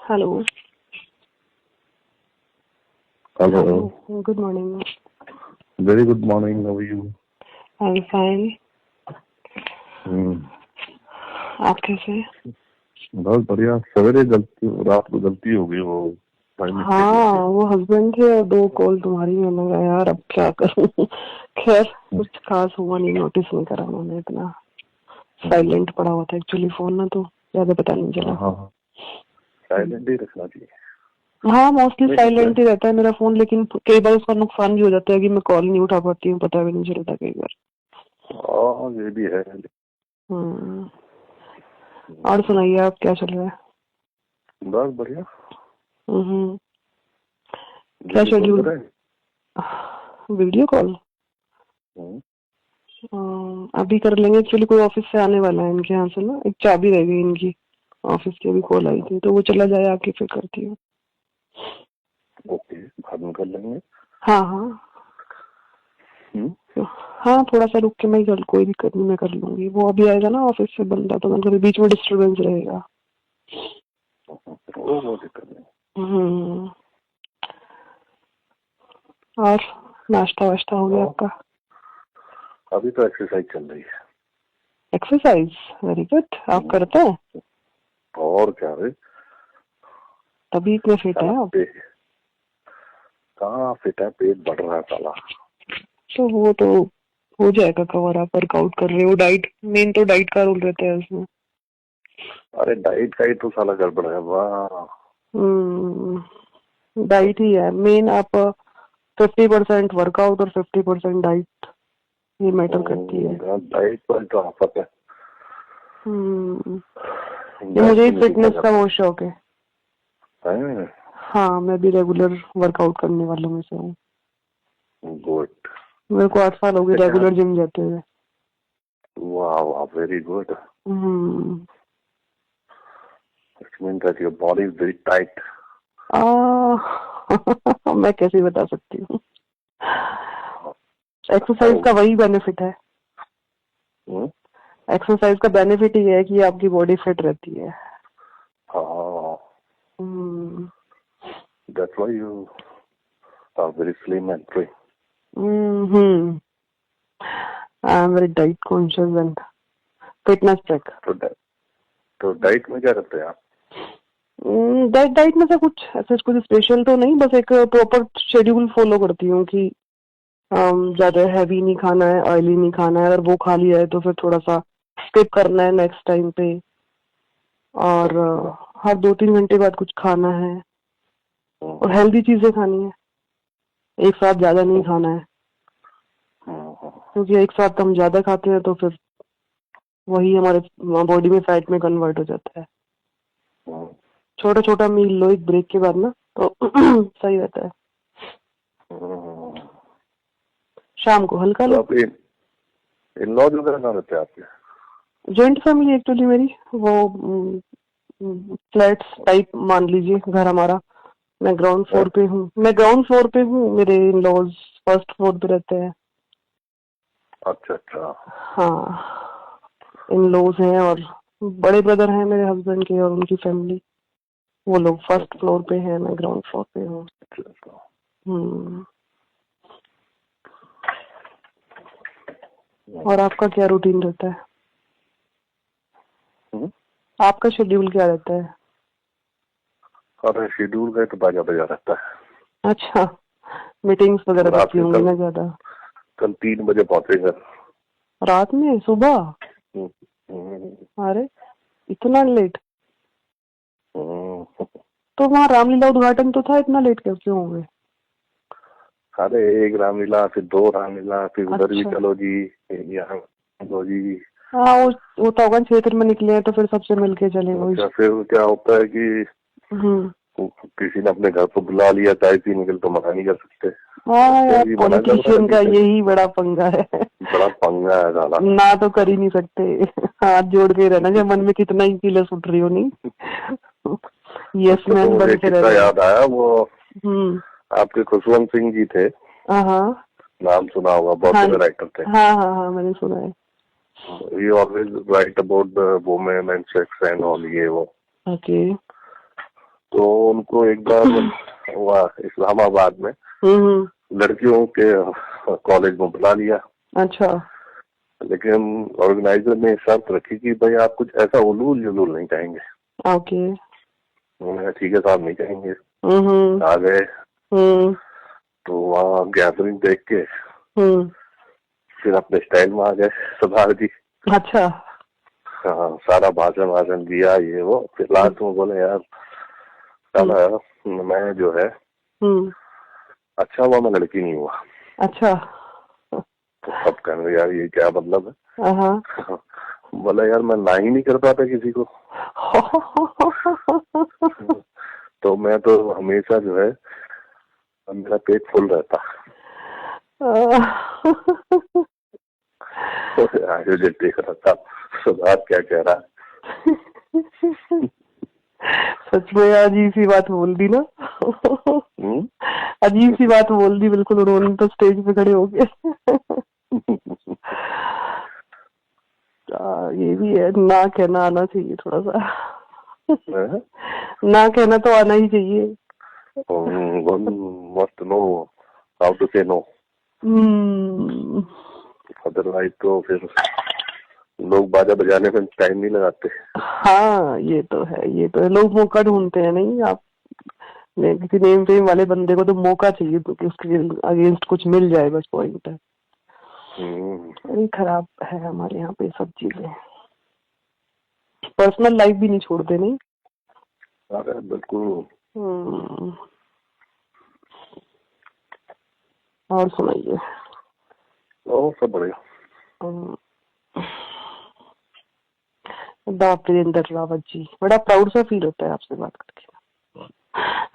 Hello. Hello. Good morning. Very good morning. How are you? I'm fine. आप कैसे? बहुत बढ़िया. सवेरे गलती रात को गलती हो गई वो. हाँ, वो हस्बैंड थे और 2 कॉल तुम्हारी. मैंने कहा यार अब क्या करूँ. खैर कुछ खास हुआ नहीं, नोटिस नहीं करा मैंने. इतना साइलेंट पड़ा हुआ था एक्चुअली फोन ना, तो ज्यादा पता नहीं चला. हाँ, साइलेंट ही रखना चाहिए. हाँ, मोस्टली साइलेंट ही रहता है मेरा फोन, लेकिन कई बार उसका नुकसान भी हो जाता है कि मैं कॉल नहीं उठा पाती हूँ, पता भी नहीं चलता कई बार. ये भी है. और सुनाइए, आप क्या चल रहा है? बस बढ़िया. क्या शेड्यूल? वीडियो कॉल अभी कर लेंगे. एक्चुअली कोई ऑफिस से आने वाला है इनके यहाँ से ना, एक चाबी रह गई इनकी ऑफिस की. अभी कॉल आई थी तो वो चला जाए, आके फिर करती हूँ. ओके, बाद में कर लेंगे. हाँ, थोड़ा सा रुक के मैं कोई दिक्कत नहीं, मैं कर लूंगी. वो अभी आएगा ना ऑफिस से बंदा, तो मतलब बीच में डिस्टर्बेंस रहेगा. वो दिक्कत नहीं. और नाश्ता वाश्ता हो गया आपका? अभी तो एक्सरसाइज चल रही है. एक्सरसाइज? Very good. आप करते हैं? और क्या रे, तभी इतने फिट है आप. कहाँ फिट है, पेट बढ़ रहा है साला. तो वो तो हो जाएगा कवर. आप वर्कआउट कर रहे हो. डाइट, मेन तो डाइट का रोल रहता है उसमें. अरे डाइट का ही तो साला गड़बड़ है. वाह, डाइट ही है मेन. आप 50% वर्कआउट और 50% डाइट, ये मैटर करती है. डाइट पर तो आफत है. मुझे फिटनेस का बहुत शौक है. हाँ, मैं भी रेगुलर वर्कआउट करने वालों में से हूँ. गुड. मेरे को 8 साल हो गए रेगुलर जिम जाते हुए. वाह, very good. It means that your body is very tight. मैं कैसे बता सकती हूँ. एक्सरसाइज का वही बेनिफिट है. एक्सरसाइज का बेनिफिट ही है कि आपकी बॉडी फिट रहती है. That's why you are very slim and trim. I am very diet conscious and fitness freak. तो डाइट में क्या करते हैं आप? डाइट में से कुछ ऐसा कुछ स्पेशल तो नहीं, बस एक प्रॉपर शेड्यूल फॉलो करती हूँ कि ज्यादा हैवी नहीं खाना है, ऑयली नहीं खाना है. अगर वो खा लिया है तो फिर थोड़ा सा स्किप करना है नेक्स्ट टाइम पे. और हर 2-3 घंटे बाद कुछ खाना है और हेल्दी चीजें खानी है. एक साथ ज्यादा नहीं खाना है, क्योंकि एक साथ हम ज्यादा खाते हैं तो फिर वही हमारे बॉडी में फैट में कन्वर्ट हो जाता है. छोटा छोटा मील लो एक ब्रेक के बाद ना, तो सही रहता है. शाम को हल्का लो. इन-लॉज वगैरह कहाँ रहते हैं आपके? जॉइंट फैमिली एक्चुअली मेरी. वो फ्लैट्स टाइप मान लीजिए घर हमारा. मैं ग्राउंड फ्लोर पे हूँ. मेरे इन-लॉज फर्स्ट फ्लोर पे रहते हैं. अच्छा. हाँ, इन-लॉज हैं और बड़े ब्रदर हैं मेरे हस्बैंड के और उनकी फैमिली. वो लोग फर्स्ट फ्लोर पे हैं, मैं ग्राउंड फ्लोर पे हूँ. और आपका क्या रूटीन रहता है? आपका शेड्यूल क्या रहता है? अरे शेड्यूल का तो बाजा रहता है. अच्छा, मीटिंग्स वगैरह रहती होंगी ना ज्यादा. कल 3 बजे पहुंचे घर. रात में? सुबह? अरे इतना लेट? तो वहाँ रामलीला उद्घाटन तो था, इतना लेट क्यों हो गए? अरे 1 रामलीला, फिर 2 रामलीला, फिर उधर भी चलो जी, यहाँ चलो जी. हाँ, वो होता होगा क्षेत्र में निकले हैं तो फिर सबसे मिलके चलेंगे. फिर क्या होता है कि किसी ने अपने घर को बुला लिया चाय पीने के लिए, तो मना नहीं कर सकते. हाँ, पॉलिटिशियन का यही बड़ा पंगा है. बड़ा पंगा है साला. ना तो कर ही नहीं सकते. हाथ जोड़ के रहना, जब मन में कितना ही किलस उठ रही हो. नहीं यस मैन बन के रहना. याद आया वो आपके खुशवंत सिंह जी थे. नाम सुना होगा, बहुत बड़े राइटर थे. हाँ, मैंने सुना है. He always write about the women and sex and all ये वो. Okay. तो उनको एक बार हुआ इस्लामाबाद में लड़कियों के कॉलेज में बुला लिया। अच्छा। लेकिन ऑर्गेनाइजर ने शर्त रखी कि भाई आप कुछ ऐसा उलूल जुलूल नहीं कहेंगे। ओके। उन्होंने ठीक है साहब नहीं कहेंगे। आ गए तो वहाँ गैदरिंग देख के फिर अपने स्टाइल में आ गए सरदार जी। अच्छा। हाँ, सारा भाषण दिया ये वो। फिर लास्ट में बोले यार साला मैं जो है अच्छा हुआ मैं लड़की नहीं हुआ। अच्छा। तो सब कहने यार ये क्या मतलब है। बोला यार मैं ना ही नहीं कर पाता किसी को। तो मैं तो हमेशा जो है मेरा पेट फुल रहता। आगे देख रहा था सरदार क्या कह रहा है। सच में अजीब सी बात बोल दी ना। अजीब सी बात बोल दी बिल्कुल उन्होंने तो स्टेज पे खड़े हो गए। ये भी है, ना कहना आना चाहिए थोड़ा सा। ना कहना तो आना ही चाहिए। मस्ट नो हाउ टू से नो। अदरवाइज तो फिर लोग बाजा बजाने में टाइम नहीं लगाते। हाँ ये तो है, ये तो है। लोग मौका ढूंढते हैं। नहीं आप किसी नेम फेम वाले बंदे को तो मौका चाहिए कि उसके अगेंस्ट कुछ मिल जाए, बस पॉइंट है। बड़ी खराब है हमारे यहाँ पे सब चीजें। पर्सनल लाइफ भी नहीं छोड़ते। नहीं अरे बिल्कुल। और सुनाइए। सब बढ़िया। वीरेंद्र रावत जी, बड़ा प्राउड सा फील होता है आपसे बात करके।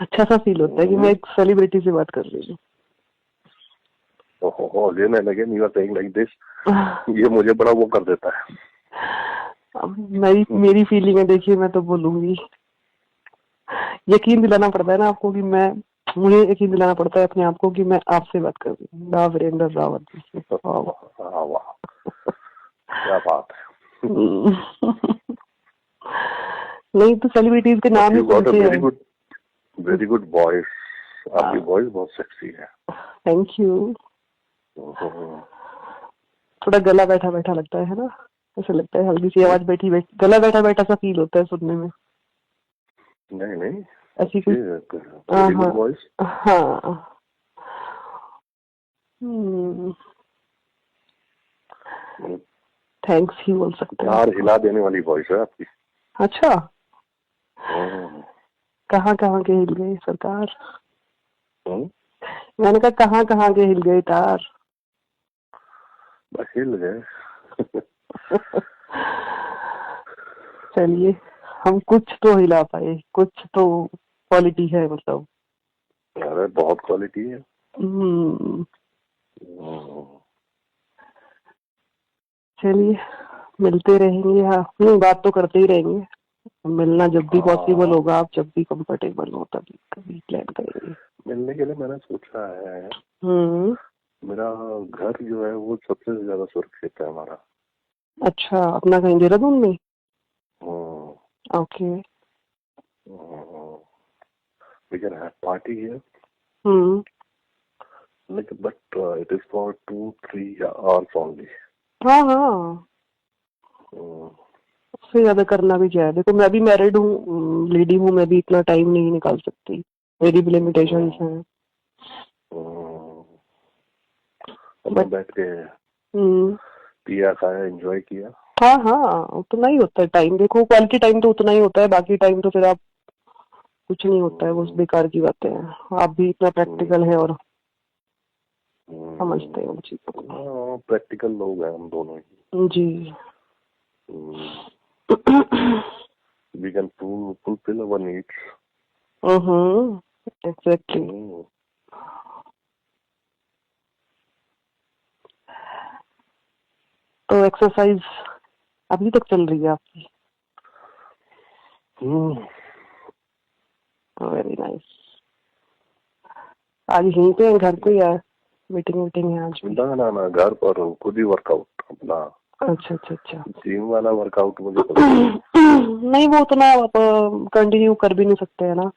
अच्छा सा फील होता है कि मैं एक सेलिब्रिटी से बात कर रही हूँ। ये मुझे बड़ा वो कर देता है। अब मेरी फीलिंग है, देखिए मैं तो बोलूंगी। यकीन दिलाना पड़ता है ना आपको कि मुझे यकीन दिलाना पड़ता है अपने आप को कि मैं आपसे बात कर रही हूँ, वीरेंद्र रावत जी से। क्या बात है। नहीं तो सेलिब्रिटीज के नाम ही सुनते हैं। Very good voice. आपकी वॉइस बहुत सेक्सी है। Thank you. थोड़ा गला बैठा बैठा लगता है ना, ऐसा लगता है हल्की सी आवाज बैठी गला बैठा बैठा सा फील होता है सुनने में। नहीं ऐसी कुछ वॉइस। हाँ थैंक्स ही बोल सकते हैं। यार हिला देने वाली वॉइस है आपकी। अच्छा कहाँ कहाँ के हिल गए सरकार। मैंने कहा कहाँ कहाँ के हिल गए तार। बस हिल गए। चलिए हम कुछ तो हिला पाए, कुछ तो क्वालिटी है मतलब। अरे बहुत क्वालिटी है। चलिए मिलते रहेंगे। हाँ बात तो करते ही रहेंगे। मिलना जब भी पॉसिबल होगा, आप जब भी कंफर्टेबल हो तभी कभी प्लान करेंगे। मिलने के लिए मैंने सोचा है। मेरा घर जो है वो सबसे ज्यादा सुरक्षित है हमारा। अच्छा अपना कहीं देहरादून में। Okay we can have party here. But it is for 2-3 hours only. हाँ उससे ज्यादा करना भी क्या है। देखो मैं भी मैरिड हूँ, लेडी हूँ, मैं भी इतना टाइम नहीं निकाल सकती, मेरी भी लिमिटेशंस हैं। बैठ के पिया खाया एंजॉय किया। हाँ उतना ही होता है टाइम। देखो क्वालिटी टाइम तो उतना ही होता है, बाकी टाइम तो फिर आप कुछ नहीं होता है, वो बेकार की बातें हैं। आप भी इतना प्रैक्टिकल है और समझते हैं उन चीजों को। प्रैक्टिकल लोग हैं हम दोनों ही जी। We can fulfill our needs. Exactly. तो एक्सरसाइज अभी तक चल रही है आपकी? Very nice. आज यहीं पे घर पे या मीटिंग है आज? ना घर पर खुद ही वर्कआउट अपना। अच्छा जिम वाला वर्कआउट मुझे नहीं वो उतना आप कंटिन्यू कर भी नहीं सकते है ना।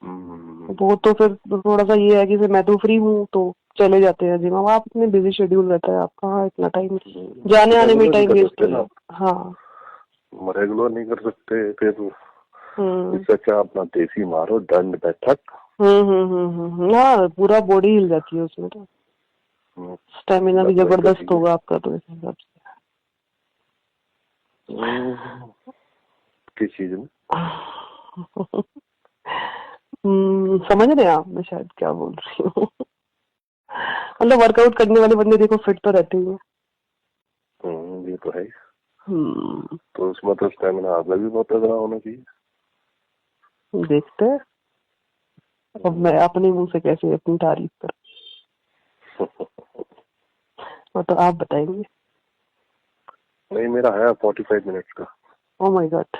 वो तो फिर थोड़ा सा ये है कि फिर मैं तो फ्री हूँ तो चले जाते हैं जिम। अब आप इतने बिजी शेड्यूल रहता है, आप कहाँ इतना टाइम, जाने आने में टाइम वेस्ट है। हाँ रेगुलर नहीं कर सकते, फिर इससे अच्छा अपना देसी मारो, दंड बैठक। हाँ पूरा बॉडी हिल जाती है उसमें, तो स्टेमिना भी जबरदस्त होगा आपका तो इस हिसाब से। किस चीज में? समझ रहे हैं आप मैं शायद क्या बोल रही हूँ। मतलब वर्कआउट करने वाले बंदे देखो फिट तो रहते ही हैं। ये तो है। तो उसमें तो स्टेमिना आपका भी बहुत तगड़ा होना चाहिए। देखते हैं अब मैं अपने मुंह से कैसे अपनी तारीफ करूं। और तो आप बताएंगे। नहीं, मेरा है 45 मिनट्स का। Oh my God,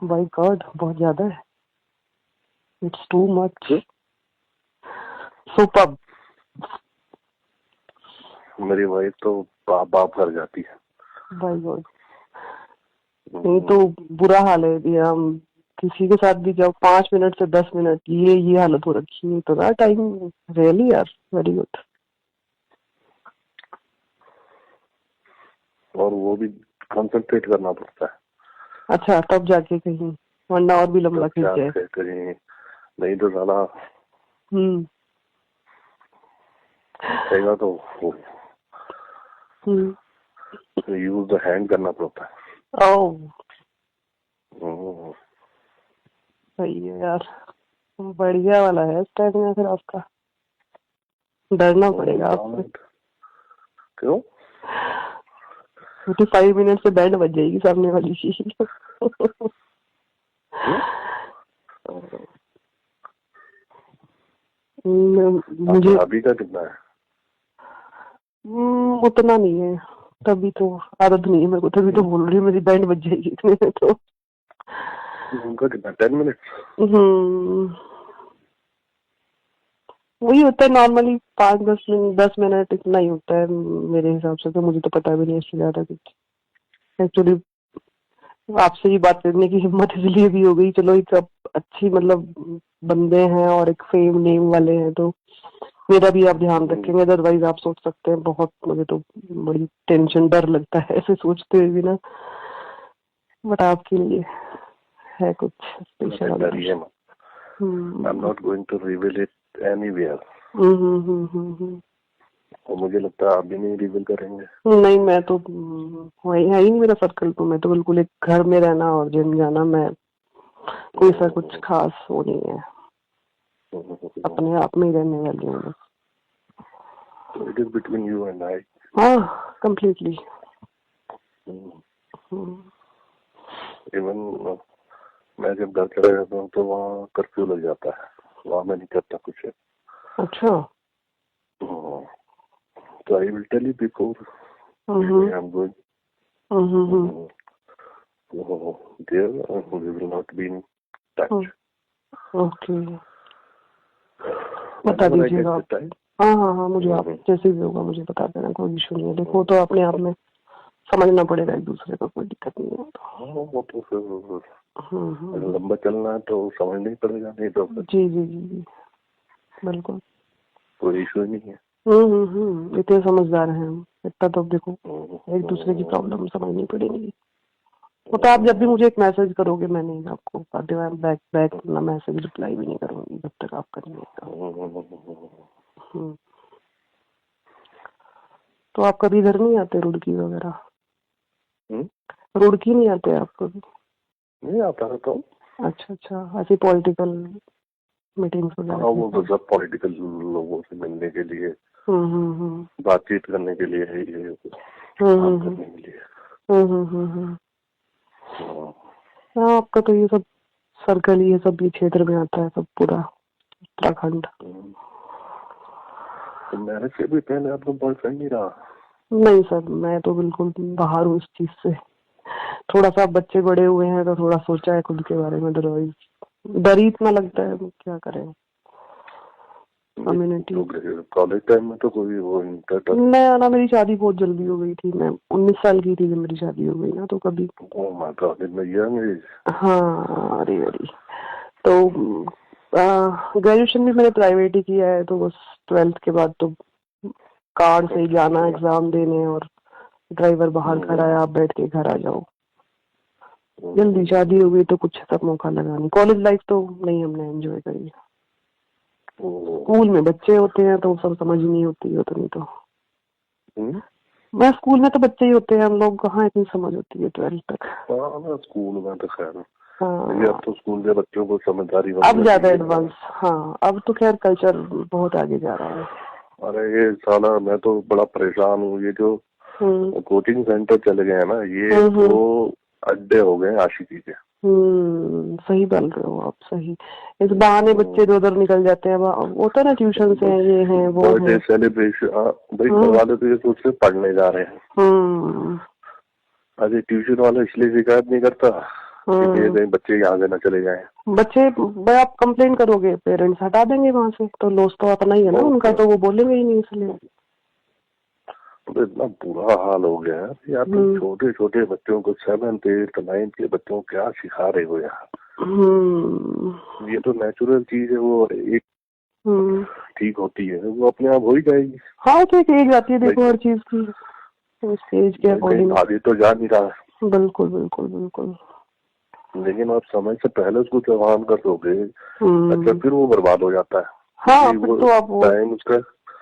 my God, बहुत ज्यादा है। It's too much. सुपर। मेरी वाइफ तो बाप बाप कर जाती है। माय गॉड, नहीं तो बुरा हाल है भैया। हम किसी के साथ भी जाओ 5 मिनट से 10 मिनट ये हालत हो रखी है, तो ना टाइम रियली यार वेरी गुड। और वो भी कंसंट्रेट करना पड़ता है। अच्छा, तब जाके कहीं, वरना और भी लंबा खींच जाए कहीं, नहीं तो ज्यादा तो यूज द हैंड करना पड़ता है। ओह सही है यार, बढ़िया वाला है स्टेमिना फिर आपका। डरना पड़ेगा आपको। क्यों? 45 मिनट से बैंड बज जाएगी सामने वाली की। मुझे अभी का कितना है? उतना नहीं है, तभी तो आदत नहीं है मेरे को, तभी तो बोल रही हूँ मेरी बैंड बज जाएगी इतने में तो। उनका कितना 10 मिनट? वही होता है नॉर्मली 5-10 मिनट 10 मिनट इतना ही होता है मेरे हिसाब से, तो मुझे तो पता भी नहीं इससे ज्यादा कुछ। एक्चुअली आपसे ही बात करने की हिम्मत इसलिए भी हो गई, चलो एक अच्छी मतलब बंदे हैं और एक फेम नेम वाले हैं तो मेरा भी आप ध्यान रखेंगे। अदरवाइज आप सोच सकते हैं बहुत, मुझे तो बड़ी टेंशन डर लगता है ऐसे सोचते हुए भी ना, बट आपके लिए है कुछ special. I'm not going to reveal it anywhere. मुझे लगता है आप भी नहीं रिवील करेंगे। नहीं, मैं तो है ही नहीं मेरा सर्कल, तो मैं तो बिल्कुल एक घर में रहना और जिम जाना, मैं कोई सा कुछ खास वो नहीं है, अपने आप में ही रहने वाली हूँ। It is between you and I. हाँ, completely. Even मैं जब घर चला जाता हूँ तो वहाँ कर्फ्यू लग जाता है, वहाँ मैं नहीं करता कुछ है। अच्छा। तो I will tell you before I'm going. There we will not be in touch. Okay. बता दीजिएगा आप। हाँ, मुझे आप जैसे भी होगा मुझे बता देना, कोई इशू नहीं है। देखो तो अपने आप में समझना पड़ेगा एक दूसरे को, कोई दिक्कत नहीं है। वो तो फिर लंबा चलना है तो समझ नहीं पड़ेगा, नहीं तो जी बिल्कुल कोई इशू नहीं है। इतने समझदार हैं हम, इतना तो देखो एक दूसरे की प्रॉब्लम समझनी पड़ेगी। तो आप जब भी मुझे एक मैसेज करोगे मैं नहीं आपको बैक अपना मैसेज रिप्लाई भी नहीं करूंगी जब तक आप करेंगे। तो आप कभी इधर नहीं आते रुड़की वगैरह? रुड़की नहीं आते आप कभी? नहीं आता रहता हूँ। अच्छा, ऐसी पॉलिटिकल मीटिंग्स वगैरह? वो तो सब पॉलिटिकल लोगों से मिलने के लिए, बातचीत करने के लिए है, ये करने के लिए। हाँ, आपका तो ये सब सर्कल ही है, सब ये क्षेत्र में आता है, सब पूरा उत्तराखंड। तो मैरिज से भी पहले आपका बॉयफ्रेंड नहीं रहा? नहीं सर, मैं तो बिल्कुल बाहर हूँ इस चीज से। थोड़ा सा बच्चे बड़े हुए हैं तो थोड़ा सोचा है खुद के बारे में, अदरवाइज डर ही इतना लगता है, क्या करें। कम्युनिटी कॉलेज टाइम में तो कोई वो नहीं ना, मेरी शादी बहुत जल्दी हो गई थी, मैं 19 साल की थी जब मेरी शादी हो गई ना, तो कभी हाँ अरे तो ग्रेजुएशन भी मैंने प्राइवेट ही किया है, तो बस 12th के बाद तो कार से ही जाना एग्जाम देने, और ड्राइवर बाहर खड़ा है, आप बैठ के घर आ जाओ। जल्दी शादी हो गई तो कुछ सब मौका लगा नहीं। कॉलेज लाइफ तो नहीं हमने एंजॉय करी। स्कूल में बच्चे होते हैं तो सब समझ नहीं होती है उतनी तो। मैं स्कूल में तो बच्चे ही होते हैं, हम लोग कहाँ इतनी समझ होती है 12th तक। हाँ स्कूल में तो खैर हाँ, अब तो स्कूल के बच्चों को समझदारी अब ज्यादा एडवांस। हाँ, अब तो खैर कल्चर बहुत आगे जा रहा है। अरे ये साला मैं तो बड़ा परेशान हूँ, ये जो कोचिंग सेंटर चले गए हैं ना, ये तो अड्डे हो गए आशिकी के। सही बोल रहे हो आप, सही। इस बहाने बच्चे इधर उधर निकल जाते हैं। वो तो ना ट्यूशन से ये है वो है, सेलिब्रेशन भाई करवा लेते, ये सोच रहे पढ़ने जा रहे हैं। अरे ट्यूशन वाला इसलिए शिकायत नहीं करता कि कहीं बच्चे यहाँ से न चले जाएं। बच्चे आप कंप्लेन करोगे, पेरेंट्स हटा देंगे वहाँ से, तो लॉस तो अपना ही है ना उनका, तो वो बोलेंगे ही नहीं इसलिए। तो इतना बुरा हाल हो गया है यार। तुम छोटे छोटे बच्चों को 7th 8th 9th के बच्चों को क्या सिखा रहे हो यार। ये तो नेचुरल चीज है, वो एक ठीक होती है, वो अपने आप हो ही जाएगी। हाँ, तो एक एज आती है देखो हर चीज की, एज के अकॉर्डिंग आगे तो जा नहीं रहा। बिल्कुल बिल्कुल बिल्कुल। लेकिन आप समय से पहले उसको चौहान कर दोगे, अच्छा फिर वो बर्बाद हो जाता है। हाँ, फिर तो आप टाइम उसका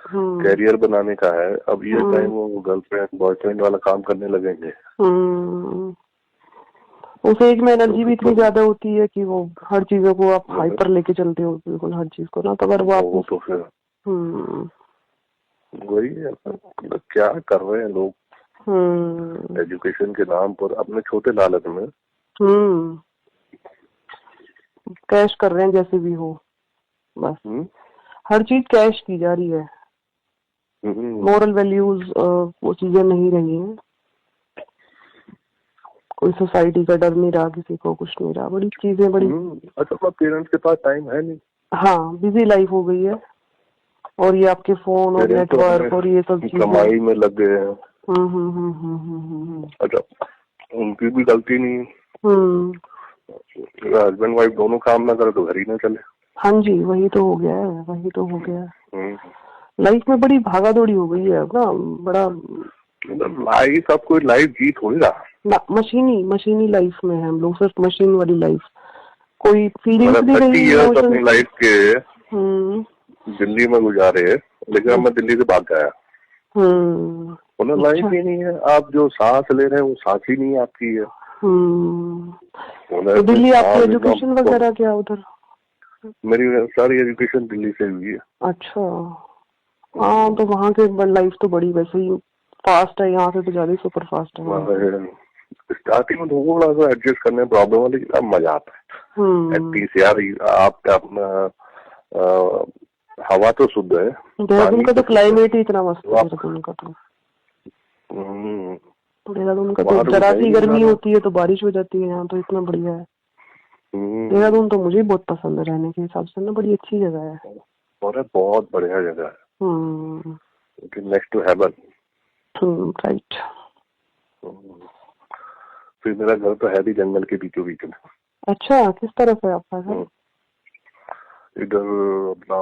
कैरियर बनाने का है। अब ये टाइम वो गर्लफ्रेंड बॉयफ्रेंड वाला काम करने लगेंगे। उस एज में एनर्जी भी इतनी ज्यादा होती है कि वो हर चीजों को आप हाइपर लेके चलते हो, बिल्कुल हर चीज को ना। तो अगर वो आपको तो फिर वही है, क्या कर रहे हैं लोग एजुकेशन के नाम पर अपने छोटे लालच में कैश कर रहे हैं जैसे भी हो, बस हर चीज कैश की जा रही है। मोरल वैल्यूज वो चीजें नहीं रही हैं। कोई सोसाइटी का डर नहीं रहा, किसी को कुछ नहीं रहा, बड़ी चीजें बड़ी। अच्छा, पेरेंट्स के पास टाइम है नहीं। हाँ, बिजी लाइफ हो गई है, और ये आपके फोन और नेटवर्क और ये सब चीजें कमाई में लग गए हैं। अच्छा, उनकी भी गलती नहीं है। हस्बैंड वाइफ दोनों काम ना करे तो घर ही ना चले। हाँ जी, वही तो हो गया है, वही तो हो गया। लाइफ में बड़ी भागा दौड़ी हो गई है ना, बड़ा लाइफ। अब कोई लाइफ जी थोड़ी रहा, मशीनी लाइफ में है हम लोग, सिर्फ मशीन वाली लाइफ। कोई फीलिंग्स भी नहीं है। अपनी लाइफ के दिल्ली में गुजारे, लेकिन अब मैं दिल्ली से भाग गया। उन्हें लाइफ ही नहीं है। आप जो सांस ले रहे हैं वो सांस ही नहीं आपकी है। तो दिल्ली आपकी एजुकेशन वगैरह क्या उधर? मेरी सारी एजुकेशन दिल्ली से हुई है। अच्छा, हाँ, तो वहाँ के लाइफ तो बड़ी वैसे ही फास्ट है, यहाँ से तो ज्यादा सुपर फास्ट है। स्टार्टिंग में थोड़ा सा एडजस्ट करने में प्रॉब्लम है, लेकिन अब मजा आता है। एटलीस्ट यार आपका अपना हवा तो शुद्ध है। देहरादून का तो क्लाइमेट ही इतना मस्त है। देहरादून का तो देहरादून का तो जरा सी गर्मी होती है तो बारिश हो जाती है, यहाँ तो इतना बढ़िया है। देहरादून तो मुझे बहुत पसंद है, रहने के हिसाब से ना बड़ी अच्छी जगह है। और बहुत बढ़िया जगह है, नेक्स्ट टू हेवन। राइट। फिर मेरा घर तो है भी जंगल के बीचों बीच में। अच्छा, किस तरफ है आपका घर? इधर अपना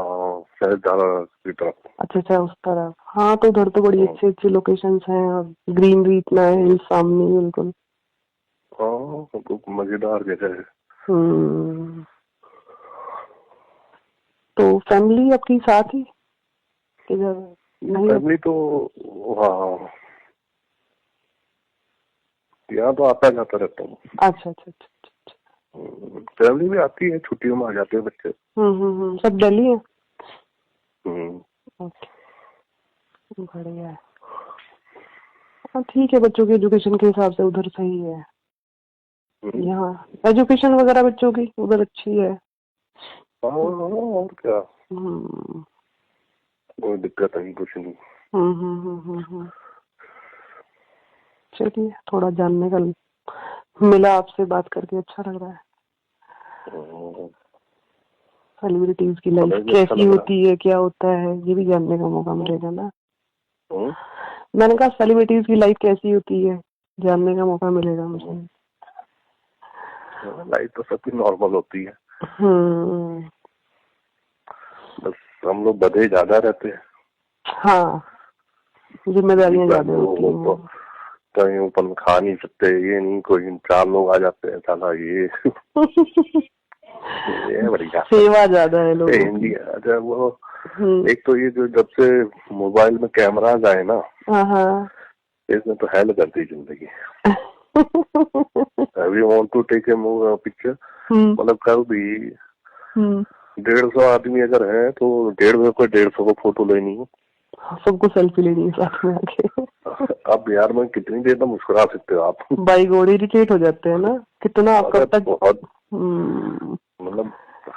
सहजधारा की तरफ। अच्छा, उस तरफ। हाँ, तो उधर तो बड़ी अच्छी अच्छी लोकेशंस हैं, और ग्रीनरी इतना है सामने, बिल्कुल। हाँ, तो मजेदार जगह है। तो फैमिली आपकी साथ ही इधर? फैमिली तो हाँ, यहाँ तो आता जाता रहता हूँ। अच्छा। फैमिली भी आती है, छुट्टियों में आ जाते हैं बच्चे। सब दिल्ली है? ओके, बढ़िया है। हाँ, ठीक है, बच्चों की एजुकेशन के हिसाब से उधर सही है। यहाँ एजुकेशन वगैरह बच्चों की उधर अच्छी है। और क्या, कोई दिक्कत नहीं, कुछ नहीं। चलिए, थोड़ा जानने का मिला, आपसे बात करके अच्छा लग रहा है। सेलिब्रिटीज की लाइफ कैसी होती है, क्या होता है, ये भी जानने का मौका मिलेगा ना। मैंने कहा सेलिब्रिटीज की लाइफ कैसी होती है, जानने का मौका मिलेगा मुझे। लाइफ तो सबकी नॉर्मल होती है, बस हम लोग बधे ज्यादा रहते हैं। हाँ, जिम्मेदारियां ज्यादा होती हैं। तो कहीं ऊपर खा नहीं सकते, ये नहीं, कोई 4 लोग आ जाते हैं, साला ये ये बढ़िया सेवा ज्यादा है लोगों की। इंडिया। अच्छा वो एक तो ये जो जब से मोबाइल में कैमराज आए ना, इसने तो हेल कर दी जिंदगी। We want to take a picture, मतलब कल भी 150 आदमी अगर है तो 150 को फोटो लेनी है, सबको सेल्फी लेनी है साथ में आके। अब यार मैं कितनी देर तक मुस्कुरा सकते हो आप? बाई गॉड इरिटेट हो जाते हैं ना, कितना आप कब तक बहुत मतलब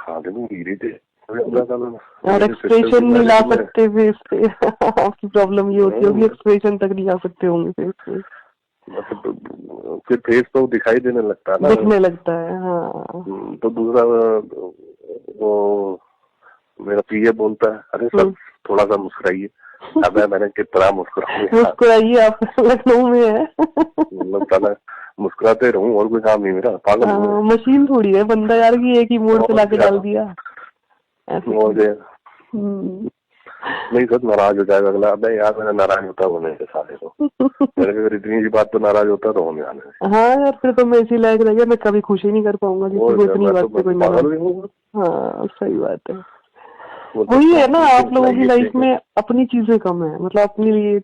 आदमी इरिटेट और एक्सप्रेशन नहीं ला सकते फेस पे। आपकी प्रॉब्लम ये होती होगी, एक्सप्रेशन तक नहीं ला सकते होंगे फेस पे, मतलब फिर फेस तो दिखाई देने लगता है ना, दिखने लगता है। हाँ तो दूसरा वो मेरा पीए बोलता है, अरे सर थोड़ा सा मुस्कुराइए। अब मैंने कितना मुस्कुराइए, आप लखनऊ में है। मतलब मुस्कुराते रहूं और कोई काम नहीं मेरा, पागल मशीन थोड़ी है बंदा यार की एक ही मोड़ पे लाके डाल दिया मुझे। नहीं सर नाराज हो जाएगा अगला। अब यार मैंने नाराज होता होने के सारे को, मेरे अगर इतनी सी बात तो नाराज होता तो होने आने। हाँ यार फिर तो मैं इसी लायक रह गया, मैं कभी खुशी नहीं कर पाऊंगा किसी को इतनी बात पे कोई नाराज। हाँ सही बात है, वही है ना, आप लोगों की लाइफ में अपनी चीजें कम है, मतलब अपने लिए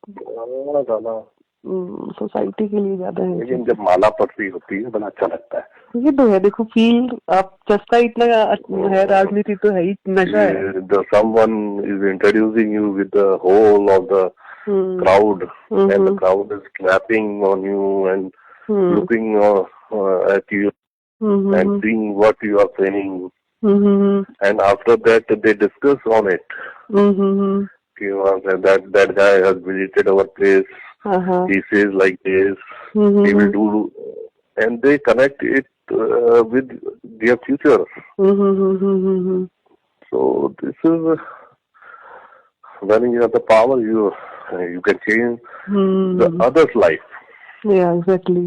सोसाइटी के लिए ज्यादा है। लेकिन जब माला पटरी होती है बड़ा अच्छा लगता है। ये तो है, देखो फील आप चस्का इतना है, राजनीति तो है ही, नशा है। Someone is introducing you with the whole of the crowd, and the crowd is clapping on you and looking at you and seeing what you are saying, and after that they discuss on it. That guy has visited our place. He says like this. He will do, and they connect it with their future. So this is when you have the power, you can change the other's life. Yeah, exactly.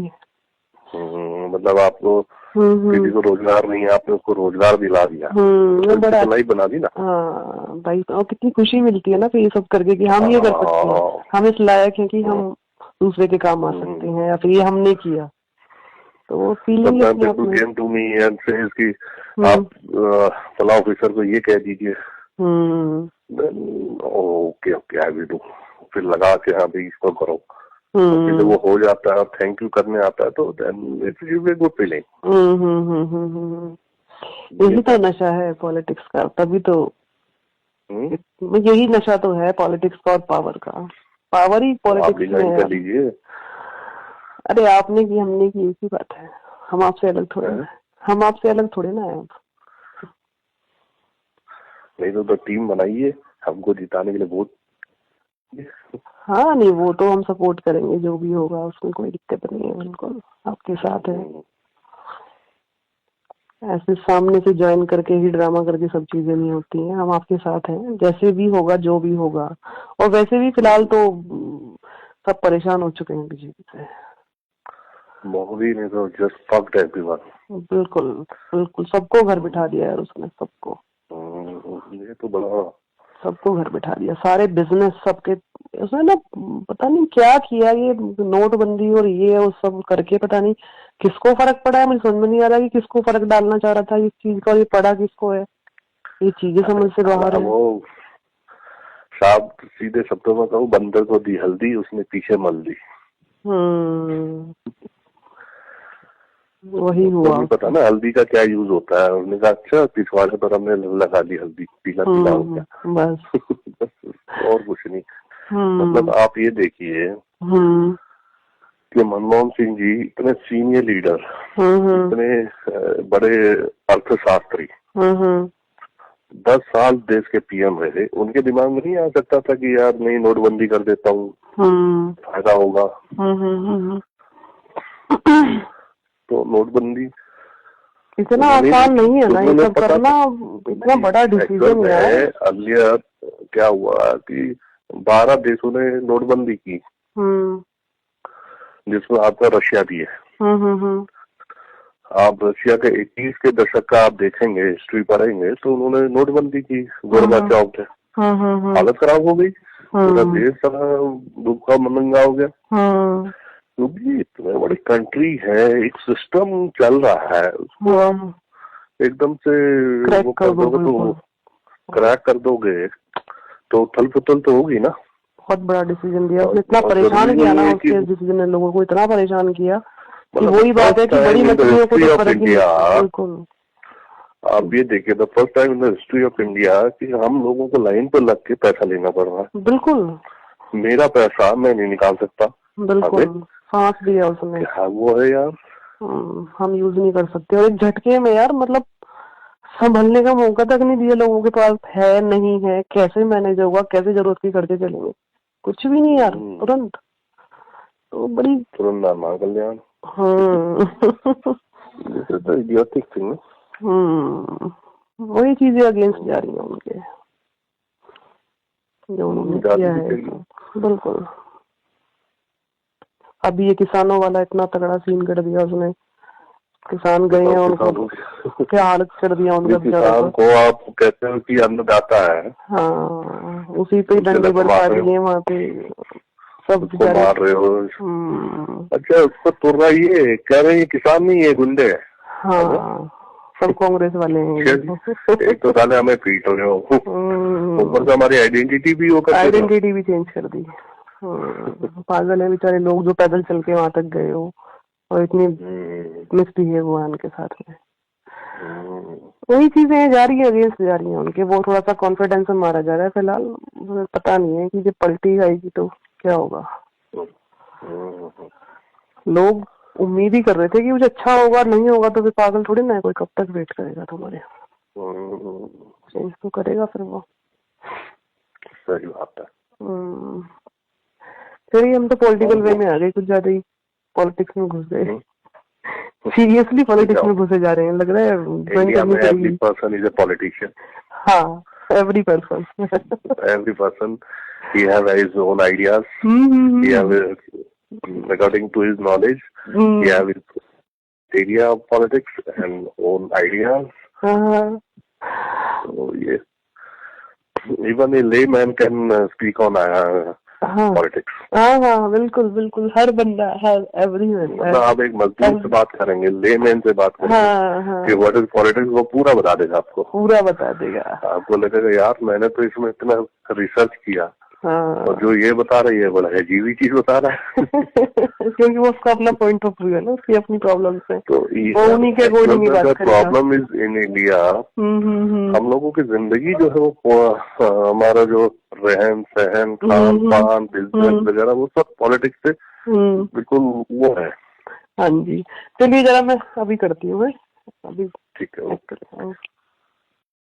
मतलब आपको किसी को रोजगार नहीं है, आपने उसको रोजगार दिला दिया, तो बड़ा लाइफ बना दी ना। हाँ भाई, और कितनी खुशी मिलती है ना फिर ये सब करके कि हम ये कर सकते हैं, हम इस लायक हैं कि हम दूसरे के काम आ सकते हैं, या फिर ये हमने किया, तो वो feeling to me and says कि आप फला ऑफिसर को ये कह दीजिए, okay okay I will do, फिर लगा के हाँ भाई इसको करो, जब वो हो जाता है और थैंक यू करने आता है तो then it's give a good feeling. यही तो नशा है पॉलिटिक्स का, तभी तो यही नशा तो है पॉलिटिक्स का और पावर का। पावर ही पॉलिटिक्स में है। लीजिए, अरे आपने की हमने की एक ही बात है, हम आपसे अलग थोड़े ना, हम आपसे अलग थोड़े ना है। नहीं तो टीम बनाइए, हमको जिताने के लिए वोट। हाँ नहीं, वो तो हम सपोर्ट करेंगे, जो भी होगा उसमें कोई दिक्कत नहीं है, बिल्कुल आपके साथ है। ऐसे सामने से ज्वाइन करके ही ड्रामा करके सब चीजें नहीं होती हैं, हम आपके साथ हैं, जैसे भी होगा जो भी होगा। और वैसे भी फिलहाल तो सब परेशान हो चुके हैं बीजेपी से। मोदी ने तो जस्ट फक्ड एवरीवन। बिल्कुल बिल्कुल, सबको घर बिठा दिया है उसने, सबको। ये तो बड़ा, सबको घर बिठा दिया, सारे बिजनेस सबके। उसने ना पता नहीं क्या किया, ये नोटबंदी और ये वो सब करके पता नहीं किसको फर्क पड़ा है, मुझे समझ में नहीं आ रहा कि किसको फर्क डालना चाह रहा था इस चीज का, और ये पड़ा किसको है, ये चीजें समझ से बाहर है। वो साहब सीधे शब्दों में कहूँ, बंदर को दी हल्दी, उसने पीछे मल दी। वही हुआ। पता ना हल्दी का क्या यूज होता है, उन्होंने कहा अच्छा पिछवाड़े पर हमने लगा दी हल्दी, पीला पीला हो गया बस। बस और कुछ नहीं। मतलब आप ये देखिए कि मनमोहन सिंह जी इतने सीनियर लीडर, इतने बड़े अर्थशास्त्री, 10 साल देश के पीएम रहे, उनके दिमाग में नहीं आ सकता था कि यार नहीं नोटबंदी कर देता हूँ, फायदा होगा। तो नोटबंदी इतना आसान नहीं है ना ये सब करना, इतना बड़ा डिसीजन है। अगले क्या हुआ कि 12 देशों ने नोटबंदी की, जिसमें आपका रशिया भी है। आप रशिया के 80s के दशक का आप देखेंगे, हिस्ट्री पढ़ेंगे तो उन्होंने नोटबंदी की, गोरबाचोव थे, हालत खराब हो गई, पूरा देश सारा दुखा मनंगा हो गया। क्योंकि इतने बड़ी कंट्री है, एक सिस्टम चल रहा है, उसको आप एकदम से वो कर दोगे तो क्रैक कर दोगे तो उथल पुथल तो होगी ना। बहुत बड़ा डिसीजन दिया उसने, इतना परेशान किया ना उसके डिसीजन ने, लोगों को इतना परेशान किया कि वही बात है कि बड़ी मछलियों को तो फर्क ही नहीं। बिल्कुल आप ये देखिए, the first time in the history of India कि हम लोगों को लाइन पर लग के पैसा लेना पड़ रहा है। बिल्कुल, मेरा पैसा मैं नहीं निकाल सकता। बिल्कुल सांस दिया उसने। क्या वो है यार, हम यूज नहीं कर सकते, और एक झटके में यार, मतलब संभलने का मौका तक नहीं दिया लोगों के पास, है नहीं है, कैसे मैनेज होगा, कैसे जरूरत की करके चलेंगे, कुछ भी नहीं यार, तुरंत। तो बड़ी तुरंत नाम कल्याण। Idiotic thing. वही चीजें अगेंस्ट जा रही हैं उनके, जो उन्होंने किया है। बिल्कुल, अभी ये किसानों वाला इतना तगड़ा सीन कर दिया उसने, किसान गए हैं, उनको क्या हालत कर दिया उनका। किसान को आप कहते हो कि अन्नदाता है, हाँ, उसी पे डंडे बरसा दिए वहाँ पे, सब मार रहे हो। अच्छा, उसको तुर रहा, ये कह रहे हैं किसान नहीं है, गुंडे। हाँ, सब कांग्रेस वाले हैं। एक तो साले हमें पीट रहे हो, ऊपर से हमारी आइडेंटिटी भी आइडेंटिटी भी चेंज कर दी। पागल है बेचारे लोग जो पैदल चल के वहां तक गए हो, और इतनी मिसबिहेव हुआ उनके साथ में। वही चीजें जा रही है, अगेंस्ट जा रही है उनके, वो थोड़ा सा कॉन्फिडेंस में मारा जा रहा है फिलहाल। पता नहीं है कि जब पलटी आएगी तो क्या होगा। लोग उम्मीद ही कर रहे थे कि कुछ अच्छा होगा, नहीं होगा तो फिर पागल थोड़ी ना है कोई, कब तक वेट करेगा तुम्हारे। चेंज तो करेगा फिर वो। सही बात है। चलिए, हम तो पॉलिटिकल वे में आ गए, कुछ ज्यादा ही पॉलिटिक्स में घुस गए। सीरियसली पॉलिटिक्स में घुसे जा रहे हैं, लग रहा है। इंडिया में every person is a politician. हाँ, every person. Every person, he have his own ideas. He have, according to his knowledge, he have his area of politics and own ideas. So yes, even a layman can speak on politics. हाँ, बिल्कुल बिल्कुल, हर बंदा, हर everyone. मतलब आप एक मजदूर से बात करेंगे, लेमैन से बात करेंगे कि व्हाट इज पॉलिटिक्स, वो पूरा बता देगा आपको, पूरा बता देगा। आपको लगेगा यार मैंने तो इसमें इतना रिसर्च किया, और जो ये बता रही है बड़ा अजीब ही चीज बता रहा है। क्योंकि वो उसका अपना पॉइंट ऑफ व्यू है ना, उसकी अपनी प्रॉब्लम है, तो उन्हीं के अकॉर्डिंग की बात करेगा। प्रॉब्लम इज इन इंडिया, हम लोगों की जिंदगी जो है वो, हमारा जो रहन सहन, खान पान, बिजनेस वगैरह, वो सब पॉलिटिक्स से बिल्कुल वो है। हाँ जी, चलिए जरा मैं अभी करती हूँ, अभी। ठीक है।